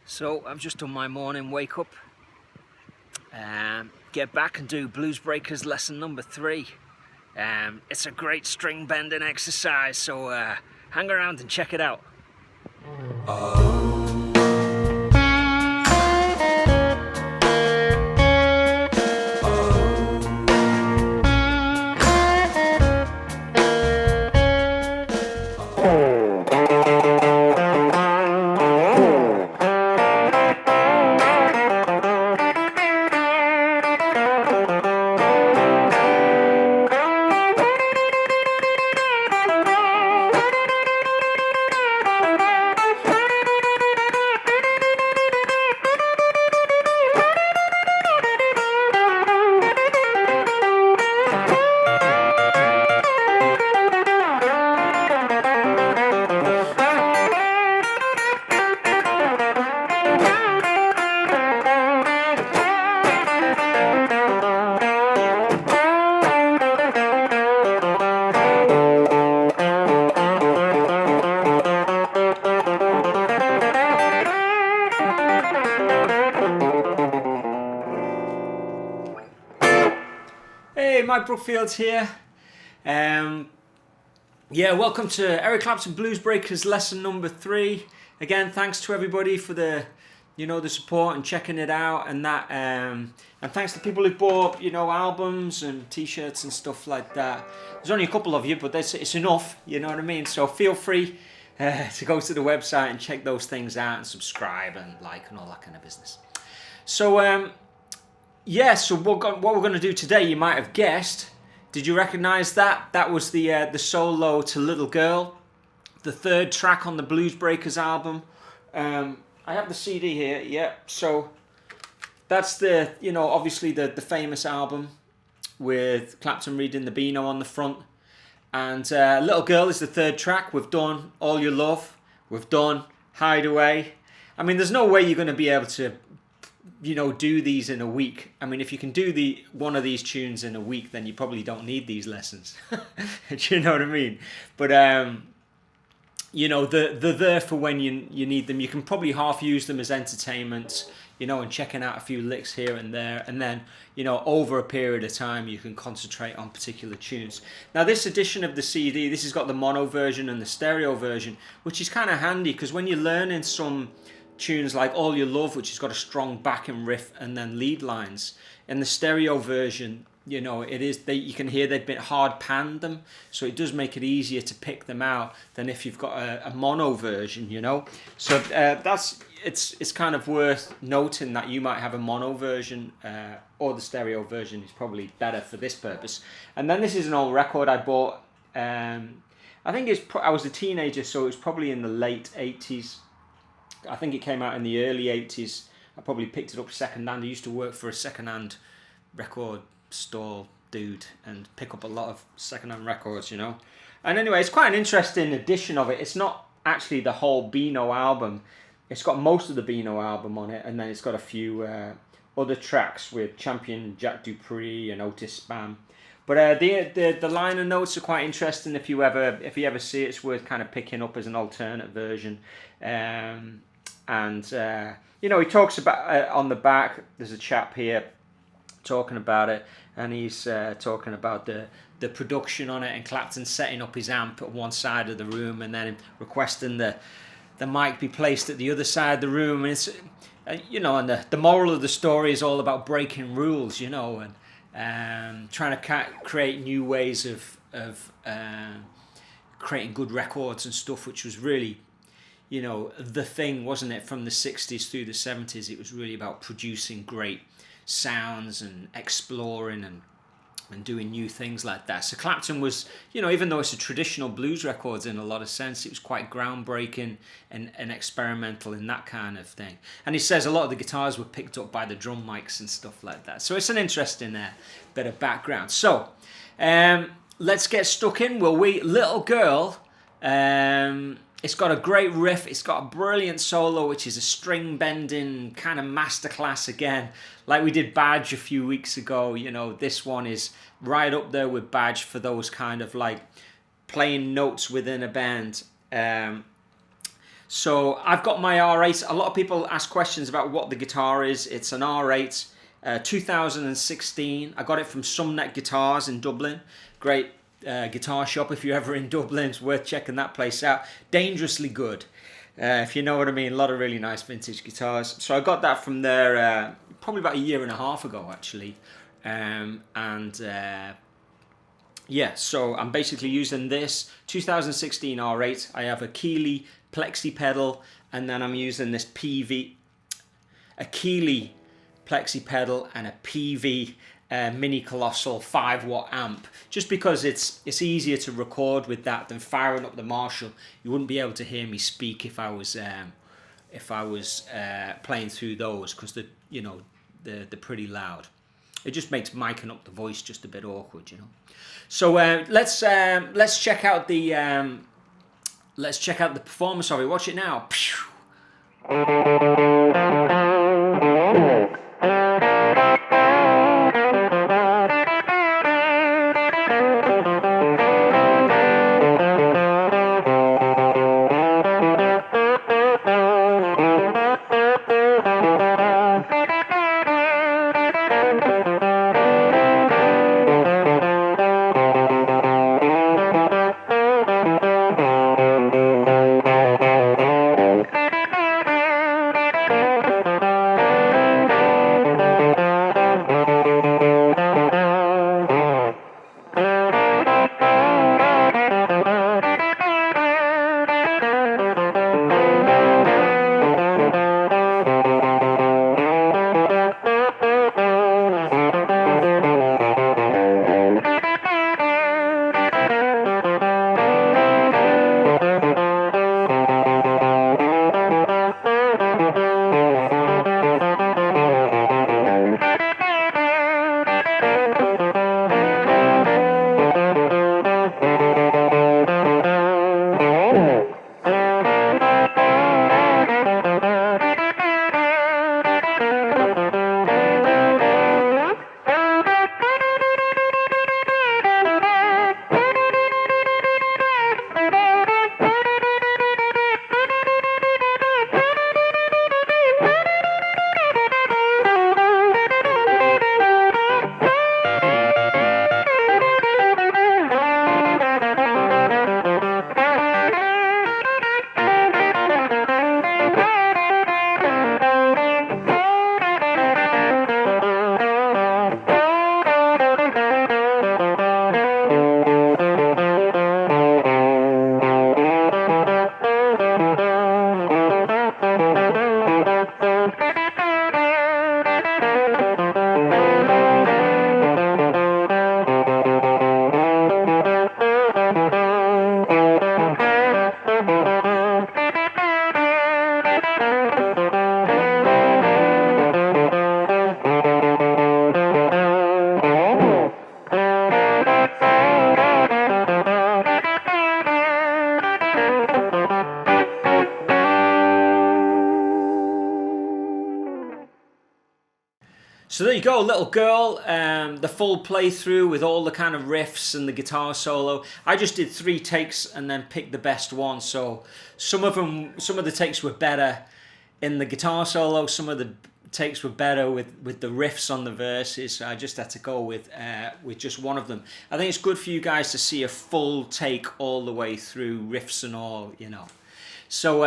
So I've just done my morning wake up, get back and do Bluesbreakers lesson number 3. It's a great string bending exercise, so hang around and check it out. Hey, Mike Brookfield here. Welcome to Eric Clapton Bluesbreakers lesson number 3. Again, thanks to everybody for the support and checking it out and that. And thanks to people who bought albums and t-shirts and stuff like that. There's only a couple of you, but it's enough. You know what I mean? So feel free to go to the website and check those things out and subscribe and like and all that kind of business. So. So what we're going to do today, you might have guessed. Did you recognise that? That was the solo to Little Girl, the 3rd track on the Bluesbreakers album. I have the CD here. Yeah. So that's the obviously the famous album with Clapton reading the Beano on the front, and Little Girl is the 3rd track. We've done All Your Love. We've done Hideaway. I mean, there's no way you're going to be able to do these in a week. I mean, if you can do one of these tunes in a week, then you probably don't need these lessons. Do you know what I mean? But they're there for when you need them. You can probably half use them as entertainment, and checking out a few licks here and there, and then over a period of time you can concentrate on particular tunes. Now, this edition of the CD, this has got the mono version and the stereo version, which is kind of handy because when you're learning some tunes like All Your Love, which has got a strong backing riff and then lead lines, in the stereo version, you can hear they've been hard panned them, so it does make it easier to pick them out than if you've got a mono version, So it's kind of worth noting that you might have a mono version, or the stereo version is probably better for this purpose. And then this is an old record I bought. I think I was a teenager, so it was probably in the late 80s. I think it came out in the early 80s. I probably picked it up second-hand. I used to work for a second-hand record store dude and pick up a lot of second-hand records, And anyway, it's quite an interesting edition of it. It's not actually the whole Beano album. It's got most of the Beano album on it, and then it's got a few other tracks with Champion Jack Dupree and Otis Spam. But the liner notes are quite interesting. If you ever see it, it's worth kind of picking up as an alternate version. He talks about on the back. There's a chap here talking about it, and he's talking about the production on it, and Clapton setting up his amp at one side of the room, and then requesting the mic be placed at the other side of the room. And it's and the moral of the story is all about breaking rules, and trying to create new ways of creating good records and stuff, which was really the thing, wasn't it, from the 60s through the 70s. It was really about producing great sounds and exploring and doing new things like that. So Clapton was, even though it's a traditional blues records in a lot of sense, it was quite groundbreaking and experimental in that kind of thing. And he says a lot of the guitars were picked up by the drum mics and stuff like that. So it's an interesting bit of background. So let's get stuck in, will we? Little Girl. It's got a great riff. It's got a brilliant solo, which is a string bending kind of masterclass again. Like we did Badge a few weeks ago, this one is right up there with Badge for those kind of like playing notes within a band. So I've got my R8. A lot of people ask questions about what the guitar is. It's an R8 2016. I got it from Sumnet Guitars in Dublin. Great guitar shop if you're ever in Dublin. It's worth checking that place out. Dangerously good, if you know what I mean. A lot of really nice vintage guitars. So I got that from there probably about a year and a half ago, actually. Yeah, so I'm basically using this 2016 R8. I have a Keeley Plexi pedal, and then I'm using this a Keeley Plexi pedal and a PV mini colossal 5-watt amp, just because it's easier to record with that than firing up the Marshall. You wouldn't be able to hear me speak if I was playing through those, because they're pretty loud. It just makes micing up the voice just a bit awkward, you know. So let's check out the performance of it. Watch it now. So there you go, Little Girl, the full playthrough with all the kind of riffs and the guitar solo. I just did 3 takes and then picked the best one. So some of the takes were better in the guitar solo, some of the takes were better with the riffs on the verses. I just had to go with just one of them. I think it's good for you guys to see a full take all the way through, riffs and all, you know. So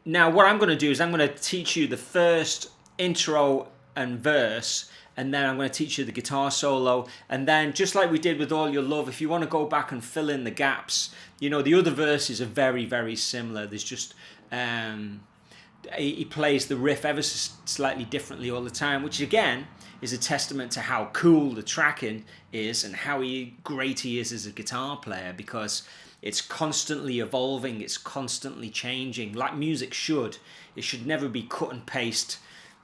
now what I'm going to do is I'm going to teach you the first intro and verse, and then I'm going to teach you the guitar solo, and then just like we did with All Your Love, if you want to go back and fill in the gaps, you know, the other verses are very, very similar. There's just he plays the riff ever so slightly differently all the time, which again is a testament to how cool the tracking is and how great he is as a guitar player, because it's constantly evolving, it's constantly changing, like music should. It should never be cut and paste,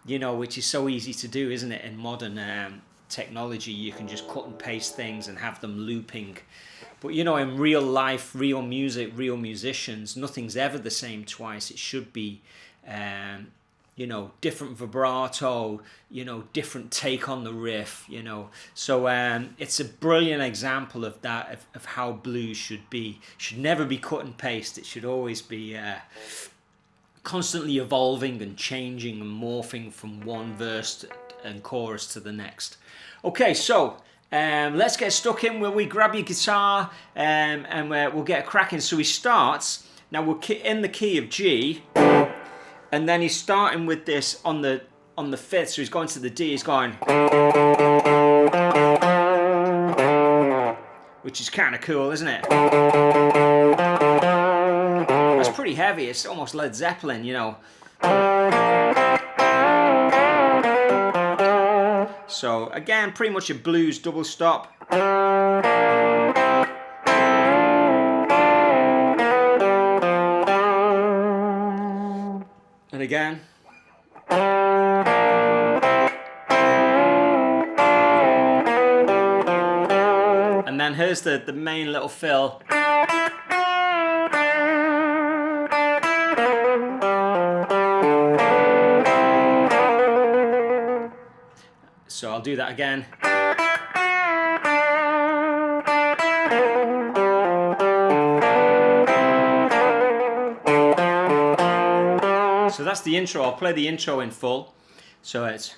you know, which is so easy to do, isn't it? In modern technology, you can just cut and paste things and have them looping. But, you know, in real life, real music, real musicians, nothing's ever the same twice. It should be you know, different vibrato, you know, different take on the riff, you know. So it's a brilliant example of that, of how blues should be. Should never be cut and paste. It should always be constantly evolving and changing and morphing from one verse and chorus to the next. Okay, so let's get stuck in. Will we grab your guitar and we'll get cracking. So he starts, now we're in the key of G, and then he's starting with this on the 5th, so he's going to the D, he's going, which is kind of cool, isn't it? That's pretty heavy, it's almost Led Zeppelin, you know. So again, pretty much a blues double stop. And again. And then here's the main little fill. So I'll do that again. So that's the intro. I'll play the intro in full. So it's...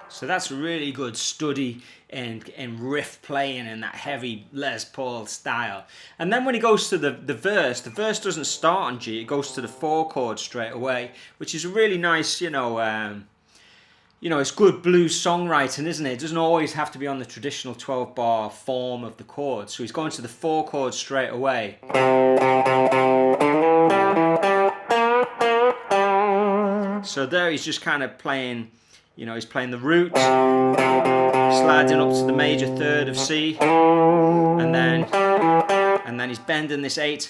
So that's really good study and riff playing in that heavy Les Paul style. And then when he goes to the verse doesn't start on G, it goes to the 4 chord straight away, which is a really nice, you know, it's good blues songwriting, isn't it? It doesn't always have to be on the traditional 12-bar form of the chords. So he's going to the 4 chord straight away. So there he's just kind of playing, you know, he's playing the root, sliding up to the major 3rd of C, and then he's bending this 8.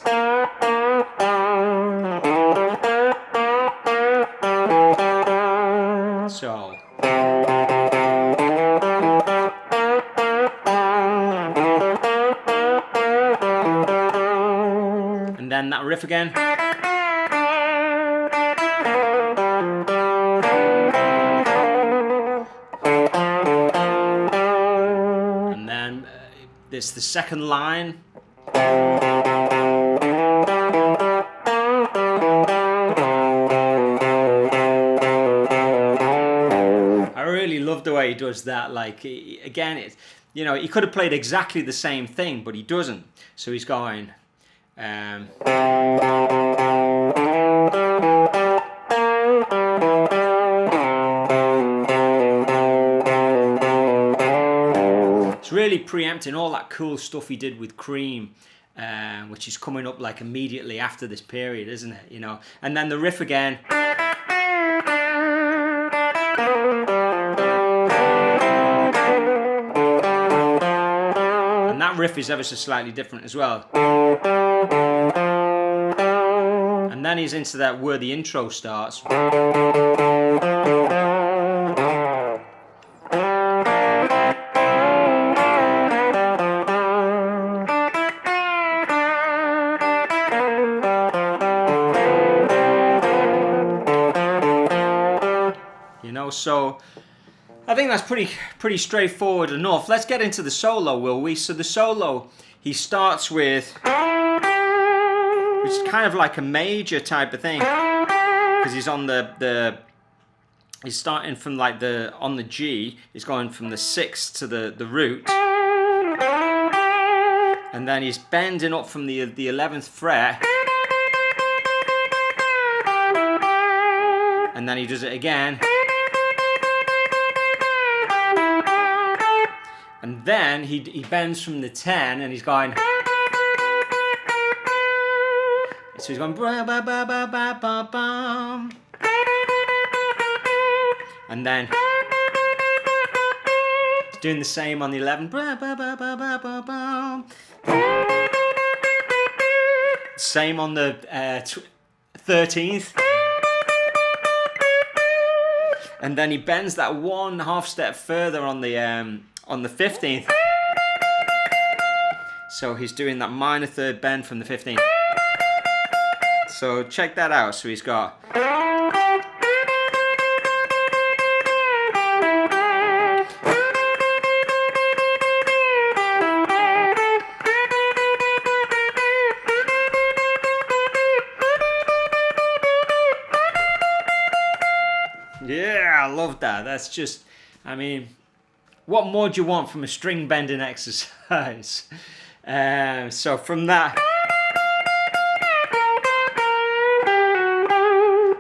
So. And then that riff again. It's the second line. I really love the way he does that. Like, again, it's, you know, he could have played exactly the same thing, but he doesn't. So he's going. Really preempting all that cool stuff he did with Cream, which is coming up like immediately after this period, isn't it? You know, and then the riff again. And that riff is ever so slightly different as well. And then he's into that where the intro starts. So I think that's pretty straightforward enough. Let's get into the solo, will we? So the solo, he starts with, which is kind of like a major type of thing, because he's on he's starting from like on the G, he's going from the 6th to the root, and then he's bending up from the 11th fret, and then he does it again. And then he bends from the 10 and he's going. So he's going. Ba, ba, ba, ba, ba, ba, ba. And then he's doing the same on the 11. Ba, ba, ba, ba, ba, ba, ba. Same on the 13th. And then he bends that 1/2 step further on the 15th. So he's doing that minor third bend from the 15th. So check that out. So he's got. Yeah, I love that. That's just, I mean, what more do you want from a string bending exercise? So from that,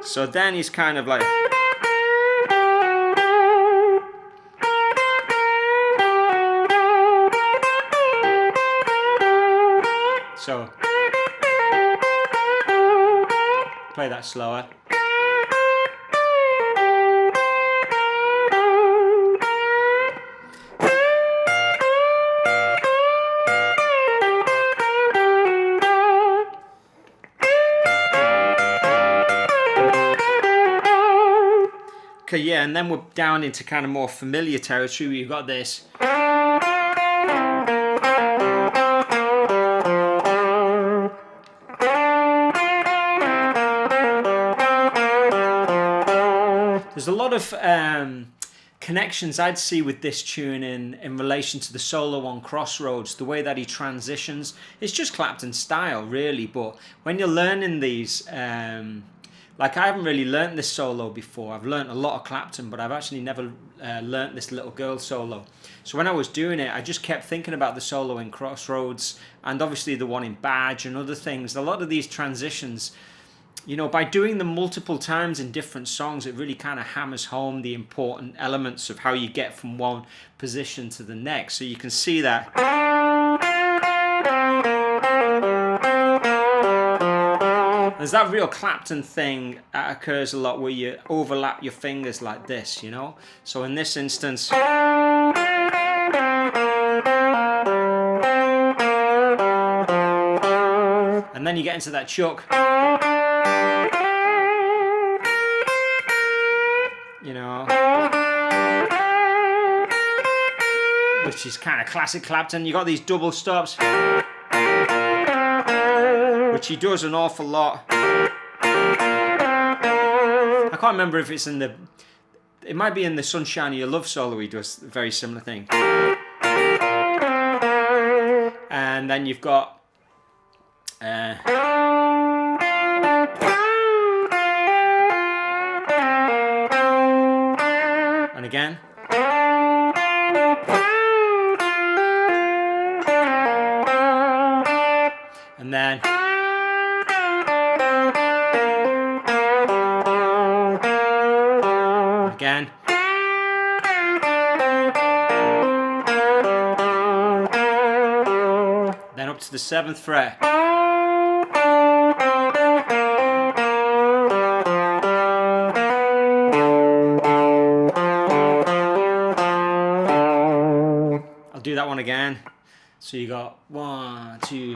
so then he's kind of like, so play that slower. Okay, yeah, and then we're down into kind of more familiar territory where you've got this. There's a lot of connections I'd see with this tune in relation to the solo on Crossroads, the way that he transitions. It's just Clapton style, really, but when you're learning these, like I haven't really learnt this solo before. I've learnt a lot of Clapton, but I've actually never learnt this Little Girl solo. So when I was doing it, I just kept thinking about the solo in Crossroads and obviously the one in Badge and other things. A lot of these transitions, you know, by doing them multiple times in different songs, it really kind of hammers home the important elements of how you get from one position to the next. So you can see that. There's that real Clapton thing that occurs a lot where you overlap your fingers like this, you know? So in this instance, and then you get into that chuck, you know, which is kind of classic Clapton. You got these double stops, which he does an awful lot. I can't remember if it's in the, it might be in the Sunshine of Your Love solo he does a very similar thing. And then you've got and again. And then again. Then up to the 7th fret. I'll do that one again. So you got 1, 2.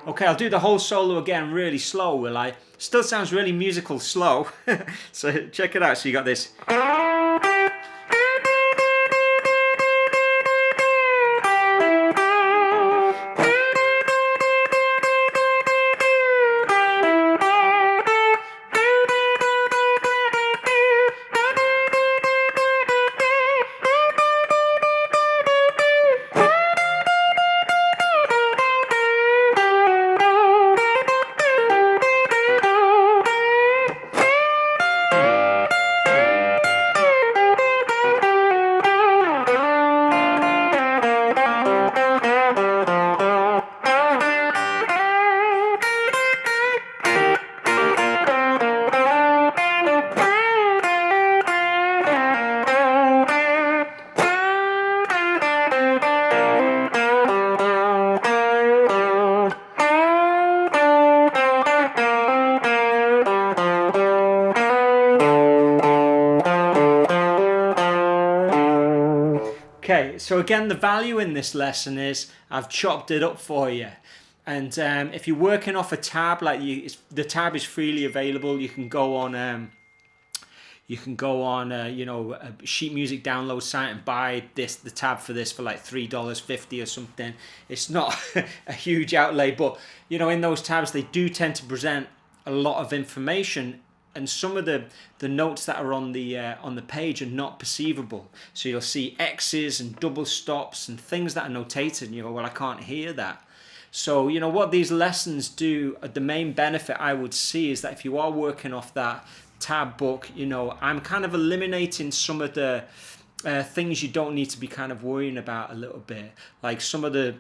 Okay, I'll do the whole solo again really slow, will I? Still sounds really musical slow. So check it out. So you got this. Okay, so again, the value in this lesson is I've chopped it up for you. And if you're working off a tab, the tab is freely available. You can go on a sheet music download site and buy the tab for this for like $3.50 or something. It's not a huge outlay, but in those tabs they do tend to present a lot of information, and some of the notes that are on the page are not perceivable. So you'll see X's and double stops and things that are notated, and you go, well, I can't hear that. So what these lessons do, the main benefit I would see is that if you are working off that tab book, I'm kind of eliminating some of the things you don't need to be kind of worrying about a little bit. Like some of the,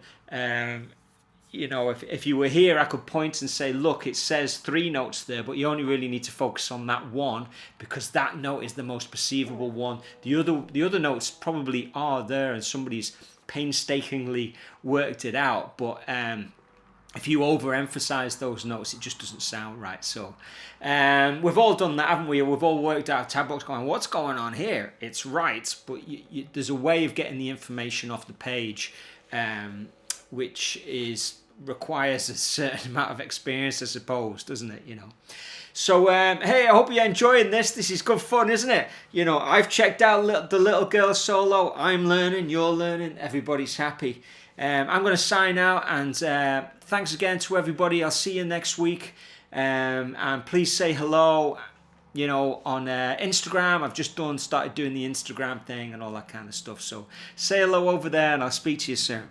if you were here, I could point and say, look, it says 3 notes there, but you only really need to focus on that one because that note is the most perceivable one. The other notes probably are there and somebody's painstakingly worked it out, but if you overemphasize those notes, it just doesn't sound right. So we've all done that, haven't we? We've all worked out tab books going, what's going on here? It's right, but there's a way of getting the information off the page, which requires a certain amount of experience, I suppose, doesn't it? So hey, I hope you're enjoying this. This is good fun, isn't it? I've checked out the little girl solo. I'm learning, you're learning, everybody's happy. I'm going to sign out, and thanks again to everybody. I'll see you next week, and please say hello on Instagram. I've just started doing the Instagram thing and all that kind of stuff, so say hello over there, and I'll speak to you soon.